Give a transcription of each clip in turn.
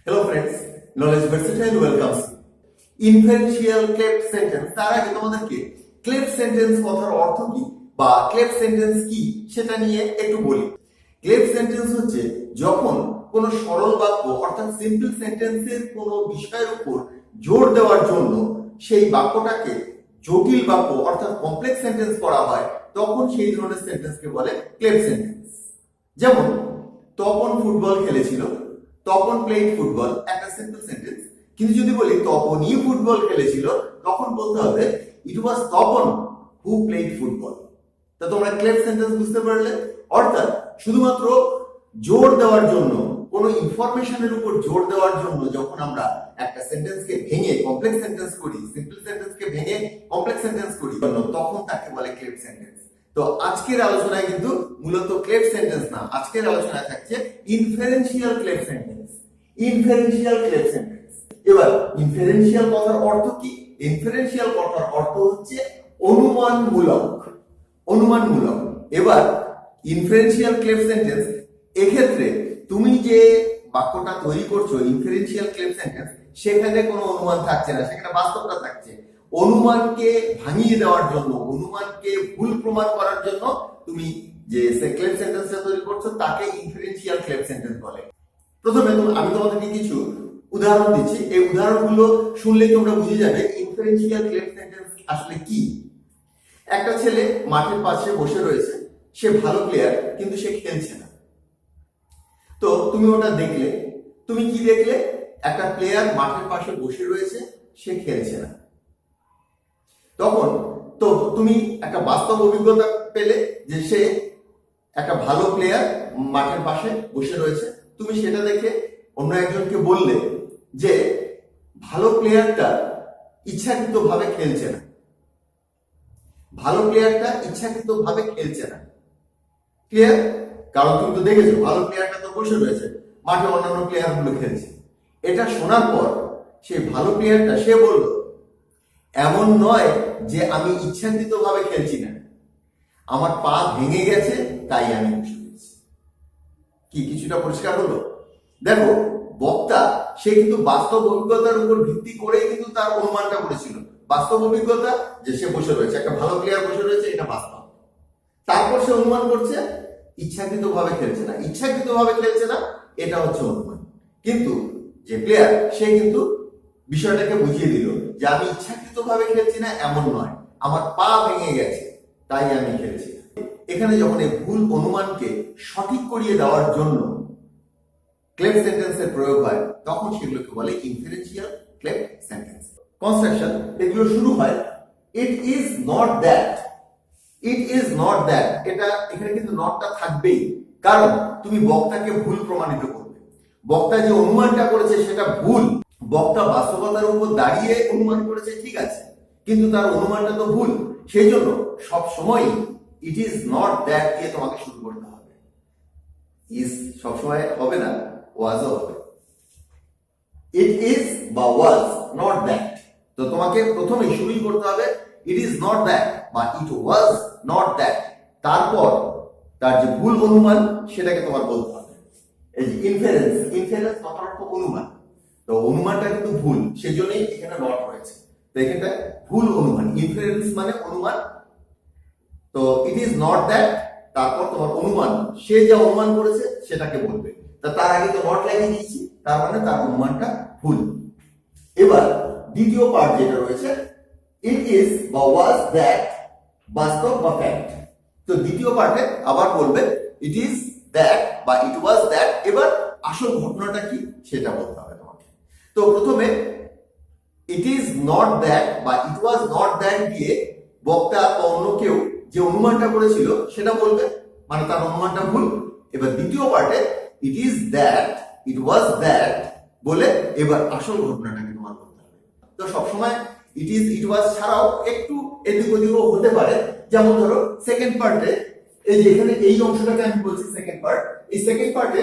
Hello friends, knowledge versatile welcomes you. Inferential cleft sentence তার আগে তোমাদেরকে cleft sentence কথার অর্থ কি বা cleft sentence কি সেটা নিয়ে একটু বলি। cleft sentence হচ্ছে যখন কোনো সরল বাক্য অর্থাৎ সিম্পল সেন্টেন্সের কোনো বিষয়ের উপর জোর দেওয়ার জন্য সেই বাক্যটাকে জটিল বাক্য অর্থাৎ কমপ্লেক্স সেন্টেন্স করা হয় তখন সেই ধরনের সেন্টেন্সকে বলে cleft sentence। যেমন তপন ফুটবল খেলেছিল, তপন প্লেড ফুটবল, একটা সিম্পল সেন্টেন্স। কিন্তু যদি বলি তপনই ফুটবল খেলেছিল তখন বলতে হবে ইট ওয়াজ তপন হু প্লেড ফুটবল। তা তোমরা ক্লেফট সেন্টেন্স বুঝতে পারলে? অর্থাৎ শুধুমাত্র জোর দেওয়ার জন্য, কোনো ইনফরমেশনের উপর জোর দেওয়ার জন্য যখন আমরা একটা সেন্টেন্সকে ভেঙে কমপ্লেক্স সেন্টেন্স করি, সিম্পল সেন্টেন্সকে ভেঙে কমপ্লেক্স সেন্টেন্স করি, তখন তাকে বলে ক্লেফট সেন্টেন্স। তো আজকের আলোচনায় কিন্তু মূলত ক্লেফট সেন্টেন্স না, আজকের আলোচনায় থাকছে inferential cleft sentence. Inferential cleft sentence. এবার ইনফারেন্সিয়াল কথার অর্থ কি? ইনফারেন্সিয়াল কথার অর্থ হচ্ছে অনুমানমূলক। অনুমানমূলক। এবার ইনফারেন্সিয়াল ক্লেফট সেন্টেন্স, এক্ষেত্রে তুমি যে বাক্যটা তৈরি করছো ইনফারেন্সিয়াল ক্লেফট সেন্টেন্স, সেখানে কোনো অনুমান থাকছে না, সেখানে বাস্তবতা থাকছে। অনুমানকে ভাঙিয়ে দেওয়ার জন্য, অনুমানকে ভুল প্রমাণ করার জন্য তুমি যে ক্লেফট সেন্টেন্সটা তৈরি করছো তাকে ইনফারেন্সিয়াল ক্লেফট সেন্টেন্স বলে। প্রথমে আমি তোমাদেরকে কিছু উদাহরণ দিচ্ছি, এই উদাহরণগুলো শুনলে তোমরা বুঝে যাবে ইনফারেন্সিয়াল ক্লেফট সেন্টেন্স আসলে কি। একটা ছেলে মাঠের পাশে বসে রয়েছে, সে ভালো প্লেয়ার কিন্তু সে খেলছে না। তো তুমি ওটা দেখলে, তুমি কি দেখলে? একটা প্লেয়ার মাঠের পাশে বসে রয়েছে, সে খেলছে না। তখন তো তুমি একটা বাস্তব অভিজ্ঞতা পেলে যে সে একটা ভালো প্লেয়ার মাঠের পাশে বসে রয়েছে। তুমি সেটা দেখে অন্য একজনকে বললে যে ভালো প্লেয়ারটা ইচ্ছাকৃতভাবে খেলছে না, ভালো প্লেয়ারটা ইচ্ছাকৃতভাবে খেলছে না। ক্লিয়ার? কারণ তুমি তো দেখেছো ভালো প্লেয়ারটা তো বসে রয়েছে, মাঠে অন্যান্য প্লেয়ার গুলো খেলছে। এটা শোনার পর সেই ভালো প্লেয়ারটা সে বলল এমন নয় যে আমি ইচ্ছাকৃতভাবে খেলছি না, আমার পা ভেঙে গেছে তাই আমি বসে রয়েছি। কি কিছুটা পরিষ্কার হলো? দেখো, বক্তা সে কিন্তু বাস্তব অভিজ্ঞতার উপর ভিত্তি করেই কিন্তু তার অনুমানটা করেছিল। বাস্তব অভিজ্ঞতা যে সে বসে রয়েছে, একটা ভালো প্লেয়ার বসে রয়েছে, এটা বাস্তব। তারপর সে অনুমান করছে ইচ্ছাকৃতভাবে খেলছে না, ইচ্ছাকৃতভাবে খেলছে না, এটা হচ্ছে অনুমান। কিন্তু যে প্লেয়ার সে কিন্তু বিষয়টাকে বুঝিয়ে দিল যে আমি ইচ্ছাকৃতভাবে খেলছি না এমন নয়, আমার পা ভেঙে গেছে তাই আমি খেলছি। এখানে যখন এই ভুল অনুমানকে সঠিক করিয়ে দেওয়ার জন্য ক্লেফট সেন্টেন্সের প্রয়োগ হয় তখন সেগুলোকে বলে ইনফারেন্সিয়াল ক্লেফট সেন্টেন্স। কনস্ট্রাকশন এগুলো শুরু হয় it is not that, it is not that. এটা এখানে কিন্তু নটটা থাকবেই, কারণ তুমি বক্তাকে ভুল প্রমাণিত করবে। বক্তা যে অনুমানটা করেছে সেটা ভুল। বক্তা বাস্তবতার উপর দাঁড়িয়ে অনুমান করেছে, ঠিক আছে, কিন্তু তার অনুমানটা তো ভুল। সেই জন্য সব সময় ইট ইজ নট দ্যাট দিয়ে তোমাকে শুরু করতে হবে। ইজ সবসময় হবে না, ওয়াজও হবে। ইট ইজ বা ওয়াজ নট দ্যাট, তো তোমাকে প্রথমে শুরুই করতে হবে ইট ইজ নট দ্যাট বা ইট ওয়াজ নট দ্যাট। তারপর তার যে ভুল অনুমান সেটাকে তোমার বলতে হবে। এই যে ইনফারেন্স, ইনফারেন্স কথার অর্থ অনুমান, তো অনুমানটা কিন্তু ভুল, সেজন্যই এখানে নট রয়েছে। তো এখানটা ভুল অনুমান, ইনফারেন্স মানে অনুমান। তো ইট ইজ নট দ্যাট, তারপর তোমার অনুমান, সে যা অনুমান করেছে সেটাকে বলবে। তার আগে তো নট লাগিয়ে দিয়েছি, তার মানে তার অনুমানটা ভুল। এবার দ্বিতীয় পার্ট যেটা রয়েছে ইট ইজ বা ওয়াজ দ্যাট, বাস্তব বা ফ্যাক্ট। তো দ্বিতীয় পার্টে আবার বলবে ইট ইজ দ্যাট বা ইট ওয়াজ দ্যাট। এবার আসল ঘটনাটা কি সেটা বলতে হবে তোমাকে। তো প্রথমে ইট ইজ নট দ্যাট বা ইট ওয়াজ নট দ্যাট দিয়ে বক্তা বা অন্য কেউ যে অনুমানটা করেছিল সেটা বলবে, মানে তার অনুমানটা ভুল। এবার দ্বিতীয় পার্টে it is that, it was that বলে এবার আসল ঘটনাটাকে তোমার বলতে হবে। তো সবসময় ইট ইজ ইট ওয়াজ ছাড়াও একটু এদিক ওদিকও হতে পারে। যেমন ধরো সেকেন্ড পার্টে, এই যে এখানে এই অংশটাকে আমি বলছি সেকেন্ড পার্ট, এই সেকেন্ড পার্টে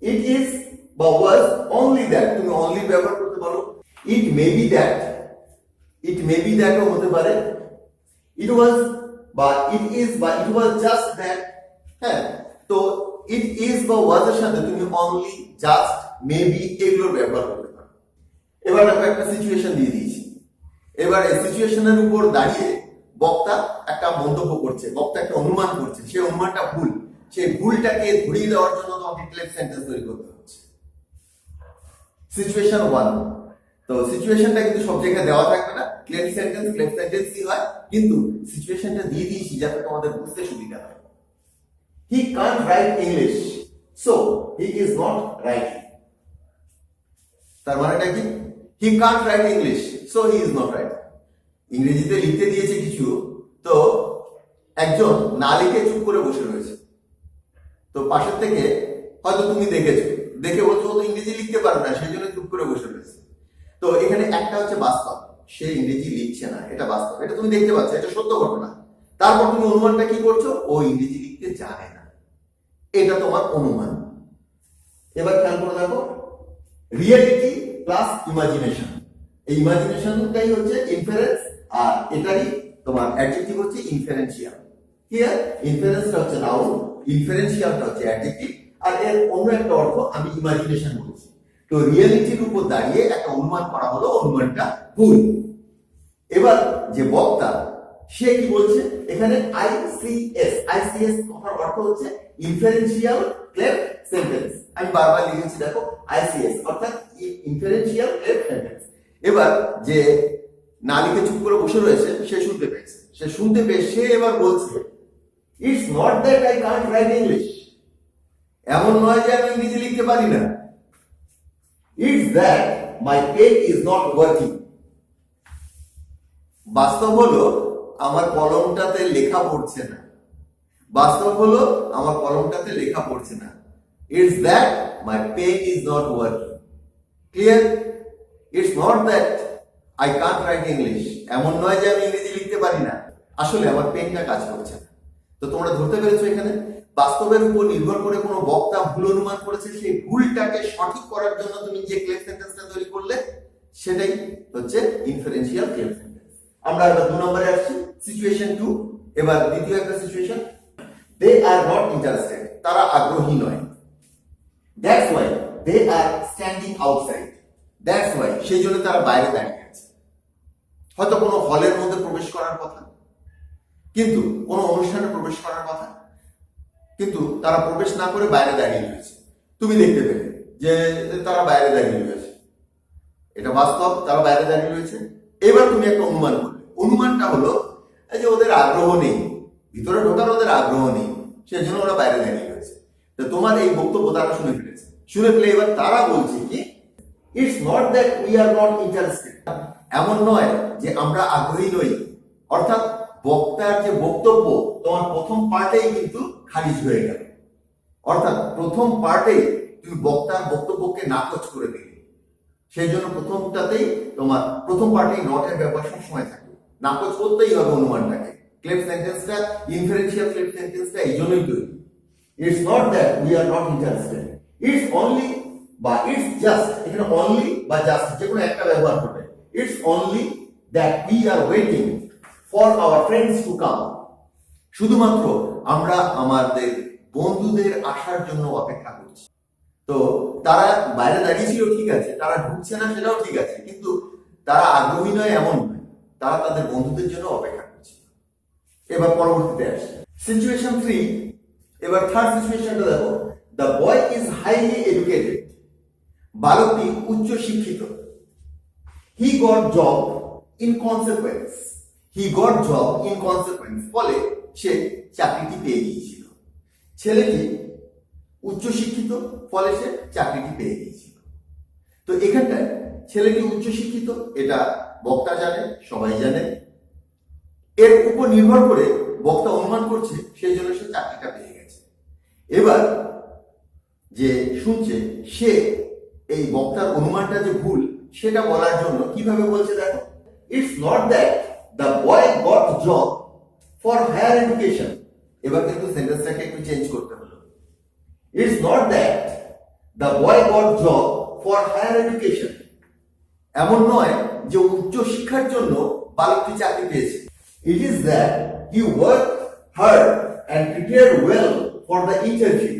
ইট ইজ বা ওয়াজ অনলি দ্যাট, তুমি অনলি ব্যবহার করতে পারো। It may be that, it may be দ্যাটও হতে পারে। ইট ওয়াজ বা ইট ইজ বা ইট ওয়াজ জাস্ট দ্যাট। হ্যাঁ, তো ইট ইজ বা ওয়াজ এর সাথে তুমি অনলি, জাস্ট মেবি এগুলোর ব্যবহার করতে পারো। এবার দেখো একটা সিচুয়েশন দিয়ে দিয়েছি। এবার এই সিচুয়েশনের উপর দাঁড়িয়ে বক্তা একটা মন্তব্য করছে, বক্তা একটা অনুমান করছে, সেই অনুমানটা ভুল। সেই ভুলটাকে ধরিয়ে দেওয়ার জন্য তোমাকে ক্লেম সেন্টেন্স তৈরি করতে হচ্ছে। সিচুয়েশন 1। তো সিচুয়েশনটা কিন্তু সব জায়গায় দেওয়া থাকবে না, ক্লেম সেন্টেন্সই হয়, কিন্তু সিচুয়েশনটা দিয়ে দিয়েছি যাতে তোমাদের বুঝতে সুবিধা হয়। হি Kant write English, so he is not writing. তার মানেটা কি? হি Kant write English, so he is not writing. ইংরেজিতে লিখতে দিয়েছে কিছু, তো একজন না লিখে চুপ করে বসে রয়েছে। তো পাশের থেকে হয়তো তুমি দেখেছো, দেখে বলছো ও তো ইংরেজি লিখতে পারে না, সেই জন্য চুপ করে বসে রয়েছে। তো এখানে একটা হচ্ছে বাস্তব, সে ইংরেজি লিখছে না, এটা বাস্তব, এটা তুমি দেখতে পাচ্ছ, এটা সত্য ঘটনা। তারপর তুমি অনুমানটা কি করছো? ও ইংরেজি লিখতে জানে না, এটা তোমার অনুমান। এবার খেয়াল করে দেখো, রিয়েলিটি প্লাস ইমাজিনেশন। এই ইমাজিনেশনটাই হচ্ছে ইনফারেন্স, আর এটারই তোমার অ্যাডজেক্টিভ হচ্ছে ইনফারেন্সিয়াল। হিয়ার ইনফারেন্সটা হচ্ছে নাউন, ইনফারেন্সিয়ালটা হচ্ছে অ্যাডজেক্টিভ, আর এর অন্য একটা অর্থ আমি ইমাজিনেশন বলছি। তো রিয়েলিটির উপর দাঁড়িয়ে একটা অনুমান করা হলো, অনুমানটা ভুল। এবার যে বক্তা সে কি বলছে? এখানে আইসিএস কথার অর্থ হচ্ছে ইনফারেন্সিয়াল ক্লেফট সেন্টেন্স। আমি বারবার লিখেছি দেখো, আইসিএস অর্থাৎ ইনফারেন্সিয়াল ক্লেফট সেন্টেন্স। এবার যে না লিখে চুপ করে বসে রয়েছে সে শুনতে পেয়েছে, সে এবার বলছে it's not that I can't write English. এমন নয় যে আমি ইংরেজি লিখতে পারি না। It's that my pen is not working. বাস্তব হলো আমার কলমটাতে লেখা পড়ছে না। It's that my pen is not working. Clear? It's not that I can't write English. এমন নয় যে আমি ইংরেজি লিখতে পারি না, আসলে আমার পেনটা কাজ করছে না। তো তোমরা ধরতে পেরেছো এখানে বাস্তবের উপর নির্ভর করে কোনো বক্তা ভুল অনুমান করেছে, সেই ভুলটাকে সঠিক করার জন্য তুমি যে ক্লেম সেন্টেন্সটা তৈরি করলে সেটাই হচ্ছে ইনফারেন্সিয়াল ক্লেম সেন্টেন্স। আমরা এবার 2 নম্বরে আসছি, সিচুয়েশন 2। এবার দ্বিতীয় একটা situation, they are not interested. তারা আগ্রহী নয়। That's why they are standing outside. That's why সেই জন্য তারা বাইরে দাঁড়িয়ে আছে। হয়তো কোনো হলের মধ্যে প্রবেশ করার কথা, কিন্তু কোনো অনুষ্ঠানে প্রবেশ করার কথা, কিন্তু তারা প্রবেশ না করে বাইরে দাঁড়িয়ে রয়েছে। তুমি দেখতে পেলে যে তারা বাইরে দাঁড়িয়ে রয়েছে, এটা বাস্তব, তারা বাইরে দাঁড়িয়ে রয়েছে। এবার তুমি একটা অনুমান করলে, অনুমানটা হলো যে ওদের আগ্রহ নেই, ভিতরে ঢোকার ওদের আগ্রহ নেই, সেই জন্য ওরা বাইরে দাঁড়িয়ে রয়েছে। তো তোমার এই বক্তব্য তারা শুনে ফেলেছে, শুনে ফেলে এবার তারা বলছে কি it's not that we are not interested. এমন নয় যে আমরা আগ্রহী নই। অর্থাৎ বক্তার যে বক্তব্য তোমার প্রথম পার্টেই কিন্তু খারিজ হয়ে গেল। অর্থাৎ প্রথম পার্টে তুমি বক্তার বক্তব্যকে নাকচ করে দিলে, সেই জন্য প্রথমটাতেই তোমার প্রথম পার্টেই নটের ব্যবহার সবসময় থাকবে, নাকচ করতেই হবে অনুমানটাকে। ক্লেম সেন্টেন্সটা ইনফারেন্সিয়াল ক্লেম সেন্টেন্সটা এই জন্যই তৈরি। It's not that we are not interested, it's only বা ইটস জাস্ট, এখানে অনলি বা জাস্ট যে কোনো একটা ব্যবহার করবে। It's only that we are waiting for our friends to come. শুধুমাত্র আমরা আমাদের বন্ধুদের আসার জন্য অপেক্ষা করছি। তো তারা বাইরে দাঁড়িয়েছিল ঠিক আছে, তারা ঢুকছে না সেটাও ঠিক আছে, কিন্তু তারা আগ্রহী নয় এমন নয়, তারা তাদের বন্ধুদের জন্য অপেক্ষা করছে। এবার পরবর্তীতে আসে সিচুয়েশন 3। এবার থার্ড সিচুয়েশনটা দেখো, the boy is highly educated. বালকটি উচ্চ শিক্ষিত। He got job in consequence. ফলে সে চাকরিটি পেয়ে গিয়েছিল। ছেলেটি উচ্চ শিক্ষিত, ফলে সে চাকরিটি পেয়ে গিয়েছিল। তো এখানটায় ছেলেটি উচ্চ শিক্ষিত, এটা বক্তা জানে, সবাই জানে। এর উপর নির্ভর করে বক্তা অনুমান করছে সেই জন্য সে চাকরিটা পেয়ে গেছে। এবার যে শুনছে সে এই বক্তার অনুমানটা যে ভুল সেটা বলার জন্য কিভাবে বলছে দেখো, it's not that the boy got job for higher education. এবার কিন্তু সেন্টেন্সটাকে একটু চেঞ্জ করতে হলো। It's not that the boy got job for higher education. এমন নয় যে উচ্চ শিক্ষার জন্য বালকটি চাকরি পেয়েছে। It is that he work hard and prepared well for the interview.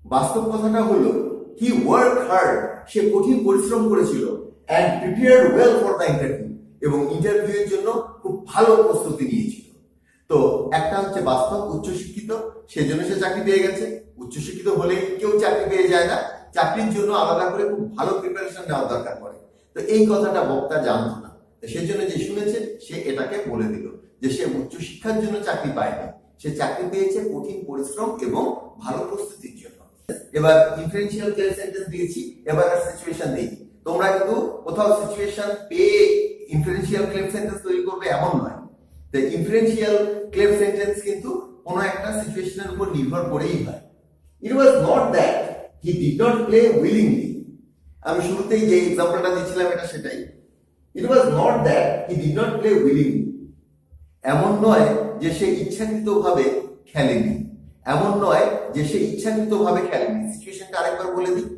বাস্তব কথাটা হলো হি ওয়ার্ক হার্ড, সে কঠিন পরিশ্রম করেছিল, and prepared well for the interview, এবং ইন্টারভিউ এর জন্য খুব ভালো প্রস্তুতি নিয়েছিল। তো একটা হচ্ছে বাস্তব উচ্চশিক্ষিত, সেজন্য সে চাকরি পেয়ে গেছে। উচ্চশিক্ষিত হলে কেউ চাকরি পেয়ে যায় না, চাকরির জন্য আলাদা করে খুব ভালো প্রিপারেশন নেওয়ার দরকার পড়ে। তো এই কথাটা বক্তা জানতো না, সেজন্য যে শুনেছে সে এটাকে বলে দিল যে সে উচ্চশিক্ষার জন্য চাকরি পায়নি, সে চাকরি পেয়েছে কঠিন পরিশ্রম এবং ভালো প্রস্তুতির জন্য। এবার ইনফারেন্সিয়াল ক্লেভ সেন্টেন্স দিয়েছি, এবার সিচুয়েশন দেখি। তোমরা কিন্তু কোথাও সিচুয়েশন পেয়ে ইনফারেন্সিয়াল ক্লেভ সেন্টেন্স তৈরি করবে এমন নয়। তো ইনফারেন্সিয়াল ক্লেভ সেন্টেন্স কিন্তু কোনো একটা সিচুয়েশনের উপর নির্ভর করেই হয়। It was not that he did not play willingly. আমি শুরুতেই যে এক্সাম্পলটা দিয়েছিলাম এটা সেটাই। It was not that he did not play willingly. এমন নয় যে সে ইচ্ছাকৃতভাবে খেলেনি, এমন নয় যে সে ইচ্ছাকৃতভাবে খেলেনি। সিচুয়েশনটা আরেকবার বলে দিই।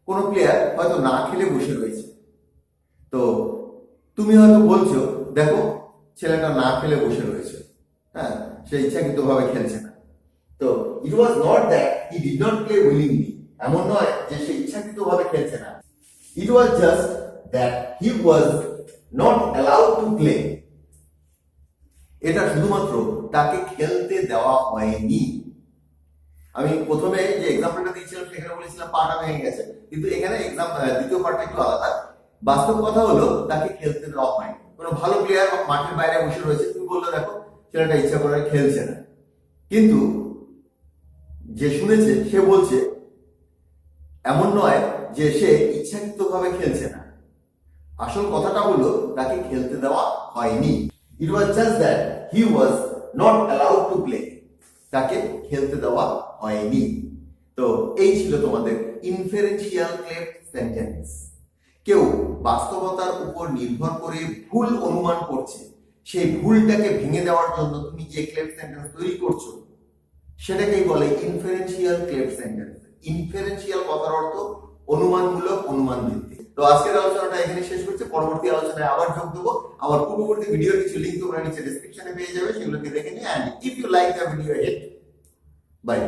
কোনো প্লেয়ার হয়তো না খেলে বসে রয়েছে, তো তুমি হয়তো বলছো দেখো ছেলেটা না খেলে বসে রয়েছে, হ্যাঁ, সে ইচ্ছাকৃতভাবে খেলছে না। তো it was not that he did not play willingly, এমন নয় যে সে ইচ্ছাকৃতভাবে খেলছে না। It was just that he was not allowed to play. এটা শুধুমাত্র তাকে খেলতে দেওয়া হয়নি। আমি প্রথমে যে এক্সাম্পলটা দিয়েছিলাম সেখানে বলেছিলাম পাটা ভেঙে গেছে, কিন্তু এখানে দ্বিতীয় পার্টটা একটু আলাদা। বাস্তব কথা হলো তাকে খেলতে দেওয়া হয়নি। কোনো ভালো প্লেয়ার মাঠের বাইরে বসে রয়েছে, তুমি বললে দেখো ছেলেটা ইচ্ছা করে খেলছে না, কিন্তু যে শুনেছে সে বলছে এমন নয় যে সে ইচ্ছাকৃতভাবে খেলছে না। আসল কথাটা হলো তাকে খেলতে দেওয়া হয়নি। It was just that he was not allowed to play, তাকে খেলতে দেওয়া হয়নি। তো এই ছিল তোমাদের ইনফারেন্সিয়াল ক্লেভ সেন্টেন্স। কেউ বাস্তবতার উপর নির্ভর করে ভুল অনুমান করছে, সেই ভুলটাকে ভেঙে দেওয়ার জন্য তুমি যে ক্লেভ সেন্টেন্স তৈরি করছো সেটাকেই বলে ইনফারেন্সিয়াল ক্লেভ সেন্টেন্স। ইনফারেন্সিয়াল কথার অর্থ অনুমানমূলক, অনুমান ভিত্তিক। তো আজকের আলোচনাটা এখানে শেষ করছি, পরবর্তী আলোচনায় আবার যোগ দেবো। আমার পূর্ববর্তী ভিডিওর কিছু লিঙ্ক তোমরা নিচে ডেসক্রিপশনে পেয়ে যাবে, সেগুলোকে দেখে নিয়ে। And if you like the video, hit by.